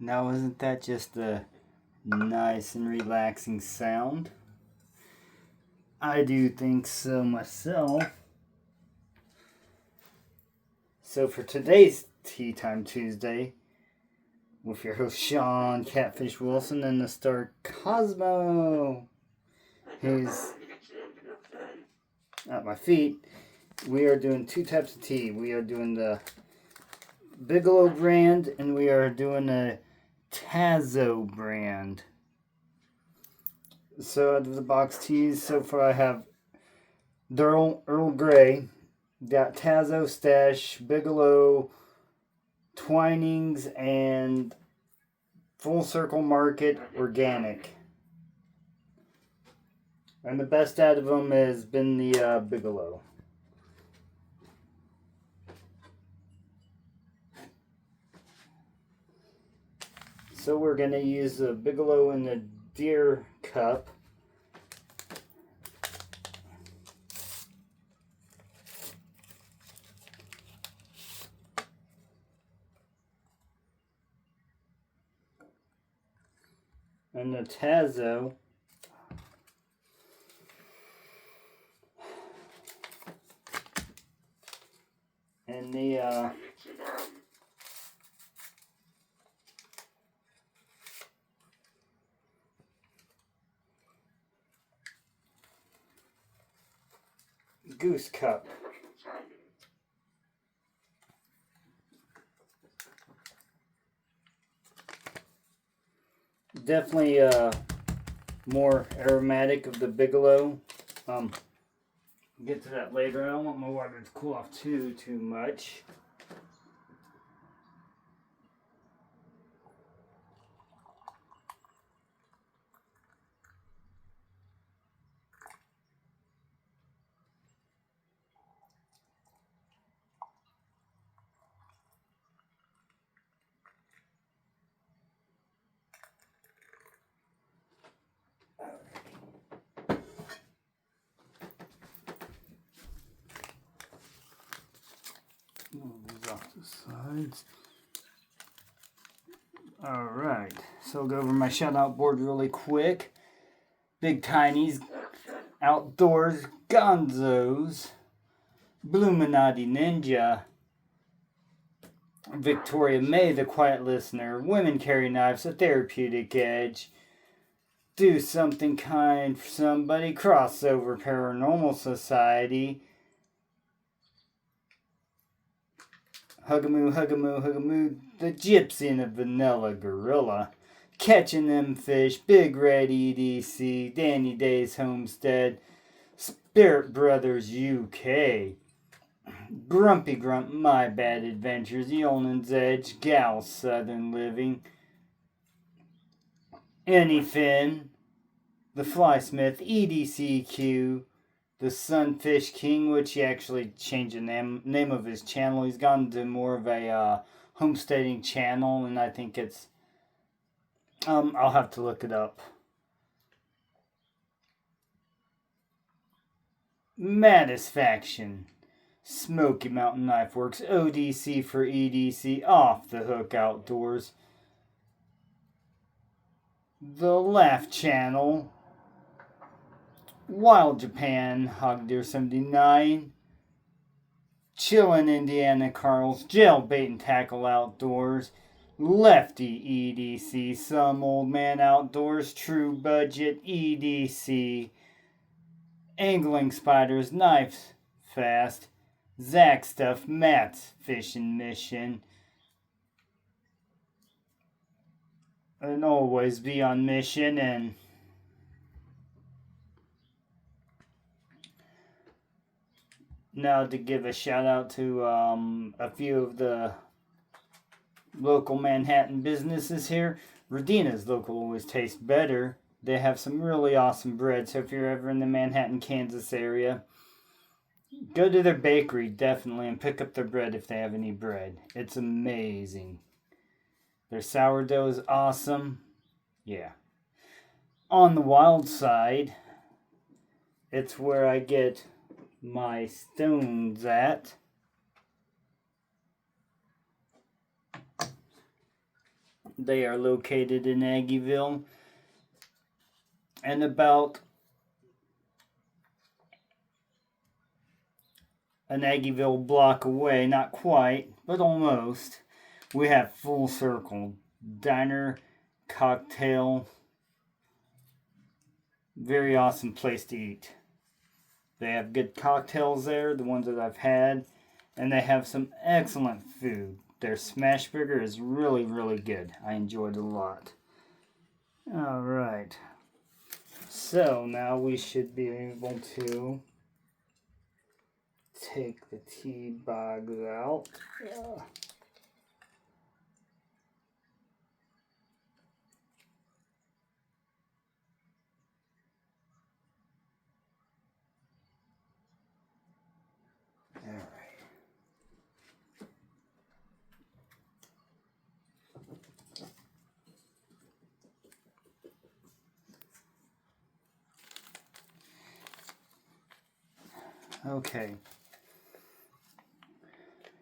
Now, isn't that just a nice and relaxing sound? I do think so myself. So for today's Tea Time Tuesday, with your host Sean Catfish Wilson and the star Cosmo, who's at my feet, we are doing two types of tea. We are doing the Bigelow brand and we are doing a Tazo brand. So out of the box teas, so far I have Earl Grey, got Tazo Stash, Bigelow, Twinings, and Full Circle Market Organic. And the best out of them has been the Bigelow. So we're going to use the Bigelow in the Deer Cup. And the Tazo and the Goose Cup. Definitely more aromatic of the Bigelow. Get to that later. I don't want my water to cool off too much. Move these off the sides. Alright, so I'll go over my shout out board really quick. Big Tiny's, Outdoors, Gonzo's, Bluminati Ninja, Victoria May, the Quiet Listener, Women Carry Knives, A Therapeutic Edge, Do Something Kind for Somebody, Crossover Paranormal Society, Hugamoo, Hugamoo, Hugamoo, The Gypsy and the Vanilla Gorilla, Catching Them Fish, Big Red EDC, Danny Day's Homestead, Spirit Brothers UK, Grumpy Grump, My Bad Adventures, Yolan's Edge, Gal Southern Living, Annie Finn, The Flysmith, EDCQ, The Sunfish King, which he actually changed the name of his channel. He's gone to more of a homesteading channel, and I think it's I'll have to look it up. Matisfaction, Smoky Mountain Knife Works, ODC for EDC, Off the Hook Outdoors, The Laugh Channel, Wild Japan, Hog Deer 79, Chillin' Indiana Carl's, Jail Bait and Tackle Outdoors, Lefty EDC, Some Old Man Outdoors, True Budget EDC, Angling Spiders, Knives Fast, Zach Stuff, Matt's Fishing Mission, and always be on mission. And now to give a shout out to a few of the local Manhattan businesses here. Radina's Local Always Tastes Better. They have some really awesome bread, so if you're ever in the Manhattan, Kansas area, go to their bakery, definitely, and pick up their bread if they have any bread. It's amazing. Their sourdough is awesome. Yeah. On the Wild Side, it's where I get my stones at. They are located in Aggieville and about an Aggieville block away, not quite, but almost, we have Full Circle Diner, Cocktail. Very awesome place to eat. They have good cocktails there, the ones that I've had, and they have some excellent food. Their smash burger is really, really good. I enjoyed it a lot. Alright. So now we should be able to take the tea bags out. Alright. Okay.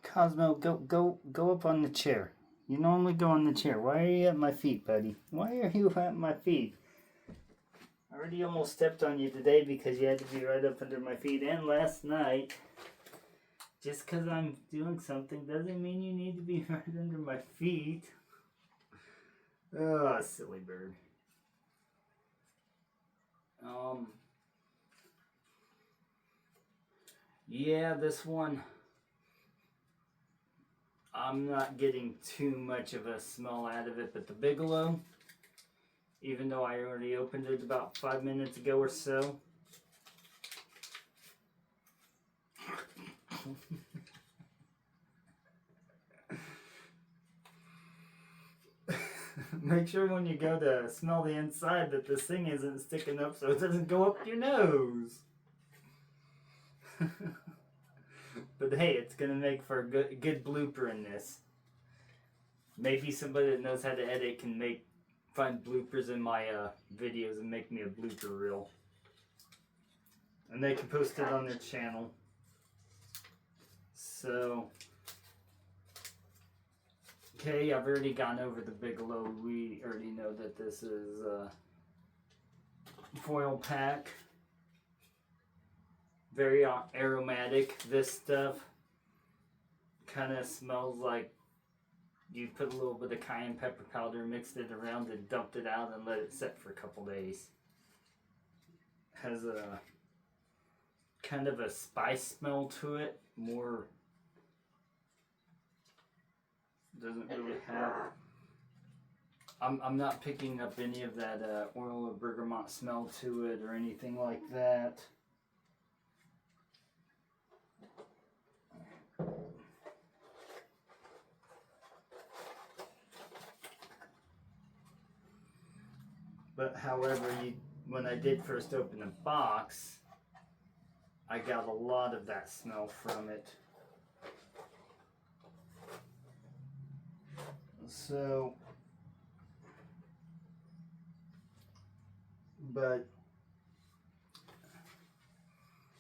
Cosmo, go up on the chair. You normally go on the chair. Why are you at my feet, buddy? Why are you at my feet? I already almost stepped on you today because you had to be right up under my feet, and last night. Just because I'm doing something doesn't mean you need to be right under my feet. Oh, silly bird. Yeah, this one, I'm not getting too much of a smell out of it, but the Bigelow, even though I already opened it about 5 minutes ago or so. Make sure when you go to smell the inside that this thing isn't sticking up so it doesn't go up your nose. But hey, it's gonna make for a good blooper in this. Maybe somebody that knows how to edit can find bloopers in my videos and make me a blooper reel. And they can post it on their channel. So, okay, I've already gone over the Bigelow. We already know that this is a foil pack. Very aromatic. This stuff kind of smells like you put a little bit of cayenne pepper powder, mixed it around, and dumped it out and let it set for a couple days. Has a kind of a spice smell to it. More doesn't really have. I'm not picking up any of that oil or bergamot smell to it or anything like that. But however, when I did first open the box, I got a lot of that smell from it. So, but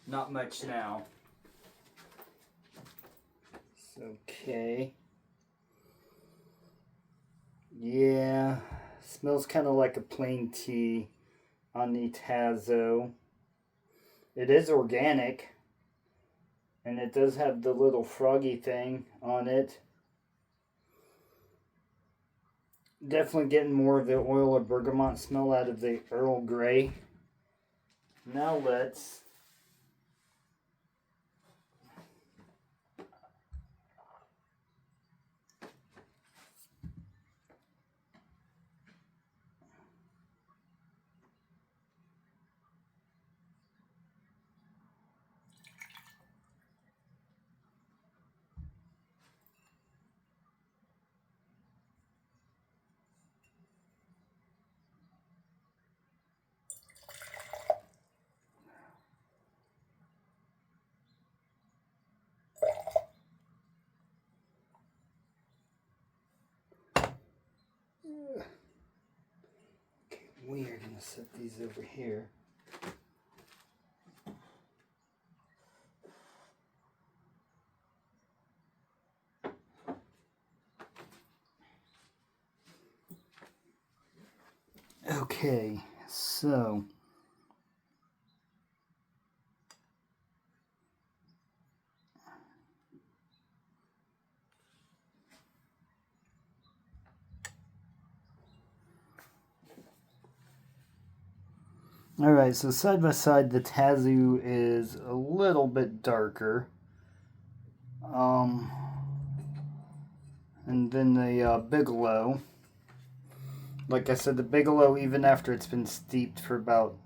not much now. Okay. Yeah, smells kind of like a plain tea on the Tazo. It is organic, and it does have the little froggy thing on it. Definitely getting more of the oil or bergamot smell out of the Earl Grey. Now let's we are going to set these over here. So, alright, so side by side, the Tazoo is a little bit darker. And then the Bigelow. Like I said, the Bigelow, even after it's been steeped for about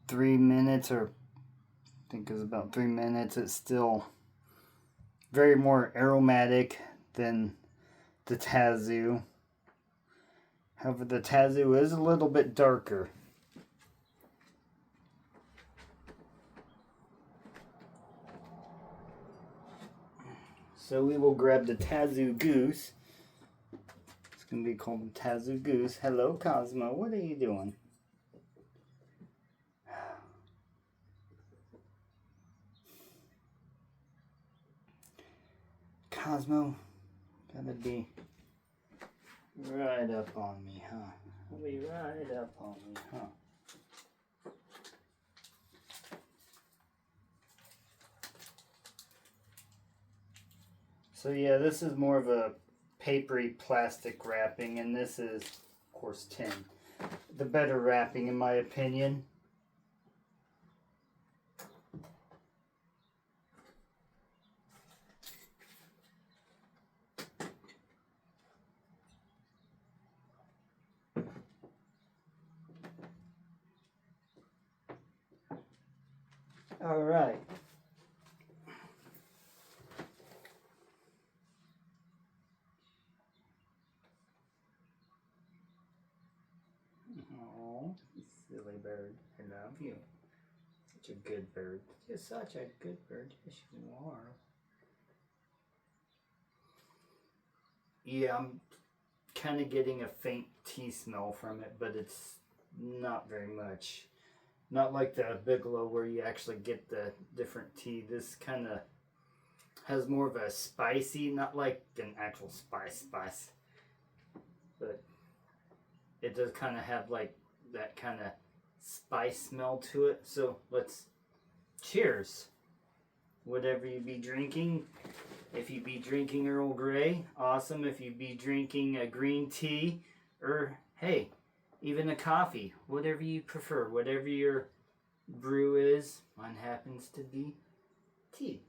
3 minutes, or I think it's about 3 minutes, it's still very more aromatic than the Tazoo. However, the Tazoo is a little bit darker. So we will grab the Tazoo Goose. It's going to be called the Tazoo Goose. Hello, Cosmo. What are you doing? Cosmo, gotta be right up on me, huh? Gotta be right up on me, huh? So yeah, this is more of a papery plastic wrapping, and this is, of course, tin. The better wrapping, in my opinion. All right. Oh, silly bird. I love you. Such a good bird. You're such a good bird. Yes, you are. Yeah, I'm kind of getting a faint tea smell from it, but it's not very much. Not like the Bigelow where you actually get the different tea. This kind of has more of a spicy, not like an actual spice, but it does kind of have like that kind of spice smell to it. So let's cheers. Whatever you be drinking. If you be drinking Earl Grey, awesome. If you be drinking a green tea, or hey, even a coffee, whatever you prefer, whatever your brew is. Mine happens to be tea.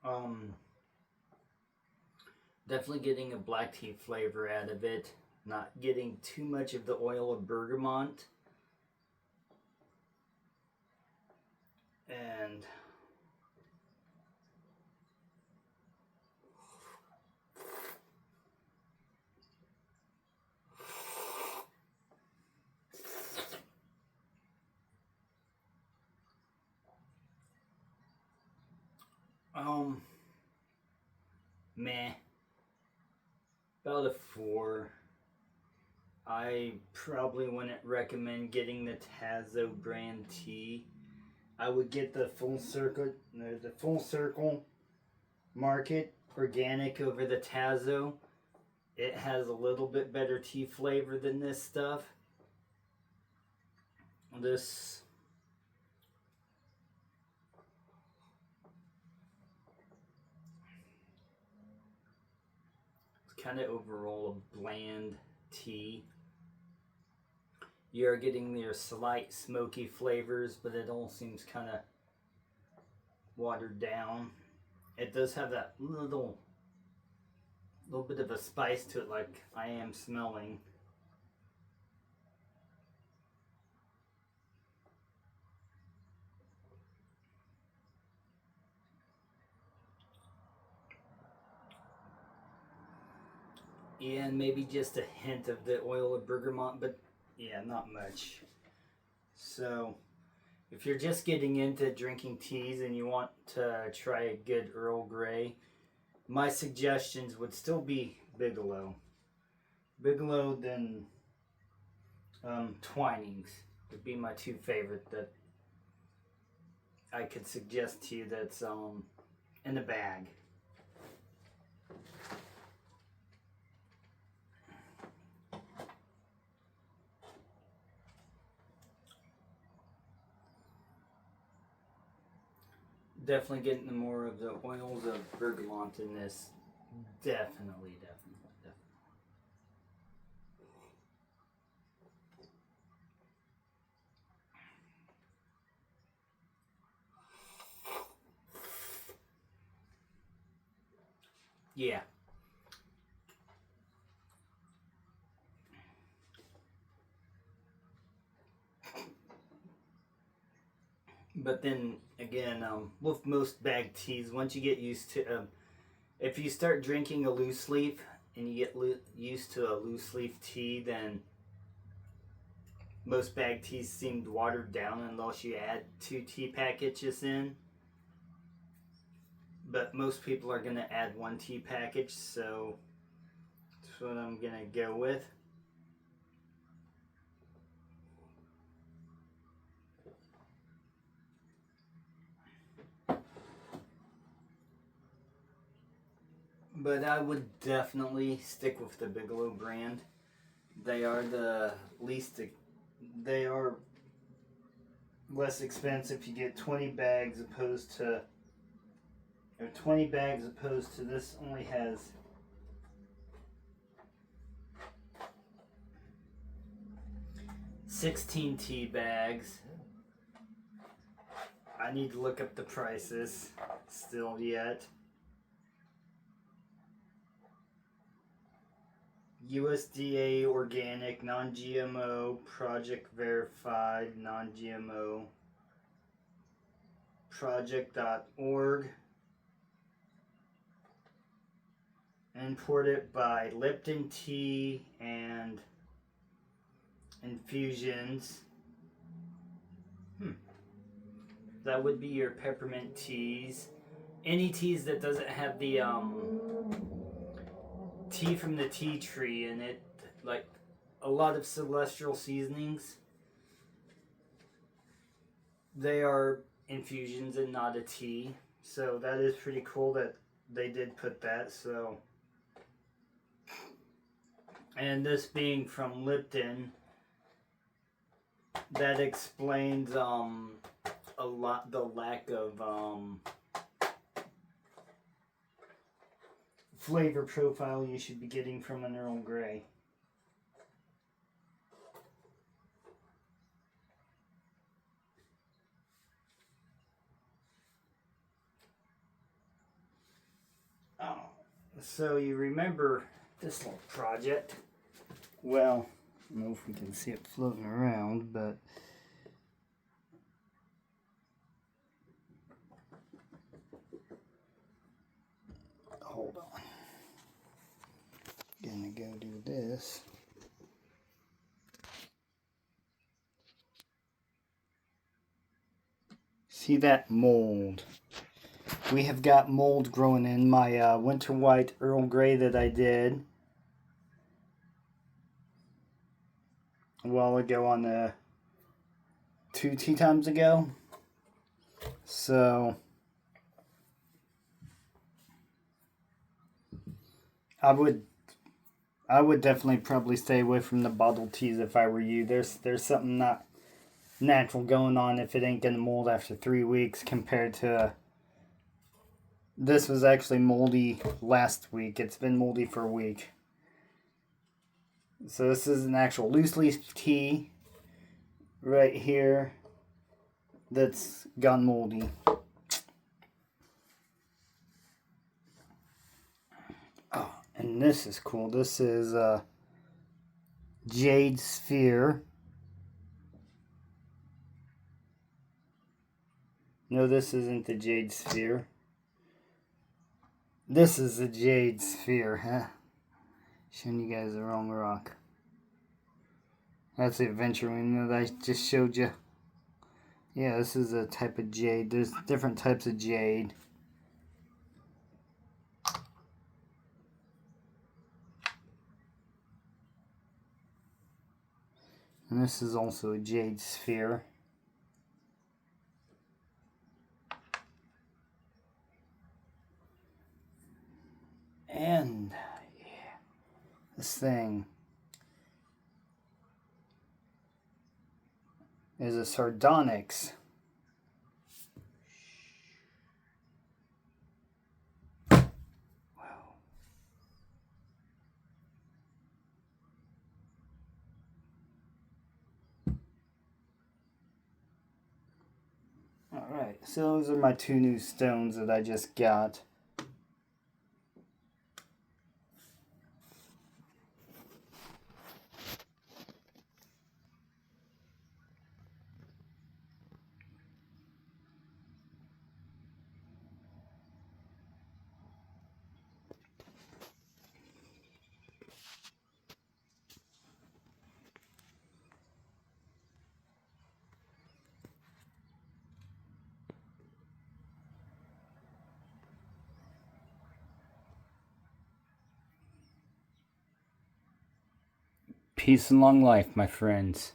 Um, Definitely getting a black tea flavor out of it. Not getting too much of the oil of bergamot. And meh. About a 4. I probably wouldn't recommend getting the Tazo brand tea. I would get the full circle market organic over the Tazo. It has a little bit better tea flavor than this stuff. This is kind of overall a bland tea. You're getting their slight smoky flavors, but it all seems kind of watered down. It does have that little bit of a spice to it, like I am smelling. And maybe just a hint of the oil of bergamot, but yeah, not much. So, if you're just getting into drinking teas and you want to try a good Earl Grey, my suggestions would still be Bigelow. Bigelow, then Twinings would be my two favorite that I could suggest to you that's in the bag. Definitely getting the more of the oils of bergamot in this. Definitely. Yeah. But then again, with most bag teas, once you get used to, if you start drinking a loose leaf and you get used to a loose leaf tea, then most bag teas seem watered down unless you add 2 tea packages in. But most people are going to add 1 tea package, so that's what I'm going to go with. But I would definitely stick with the Bigelow brand. They are the least. They are less expensive. You get 20 bags opposed to. Or 20 bags opposed to this only has 16 tea bags. I need to look up the prices still yet. USDA organic, non-GMO, project verified, non-GMO, project.org. Imported by Lipton Tea and Infusions. That would be your peppermint teas. Any teas that doesn't have the tea from the tea tree in it, like a lot of celestial seasonings, they are infusions and not a tea. So that is pretty cool that they did put that. So, and this being from Lipton, that explains a lot the lack of flavor profile you should be getting from an Earl Grey. Oh, so you remember this little project? Well, I don't know if we can see it floating around, but hold on. Gonna go do this. See that mold? We have got mold growing in my winter white Earl Grey that I did a while ago on the 2 tea times ago. So I would definitely probably stay away from the bottled teas if I were you. There's something not natural going on if it ain't gonna mold after 3 weeks compared to this was actually moldy last week. It's been moldy for a week. So this is an actual loose leaf tea right here that's gone moldy. Oh, and this is cool. This is Jade Sphere. No, this isn't the Jade Sphere. This is the Jade Sphere, huh? Showing you guys the wrong rock. That's the adventure window that I just showed you Yeah, this is a type of jade. There's different types of jade. And this is also a jade sphere. And yeah, this thing is a sardonyx. Alright, so those are my two new stones that I just got. Peace and long life, my friends.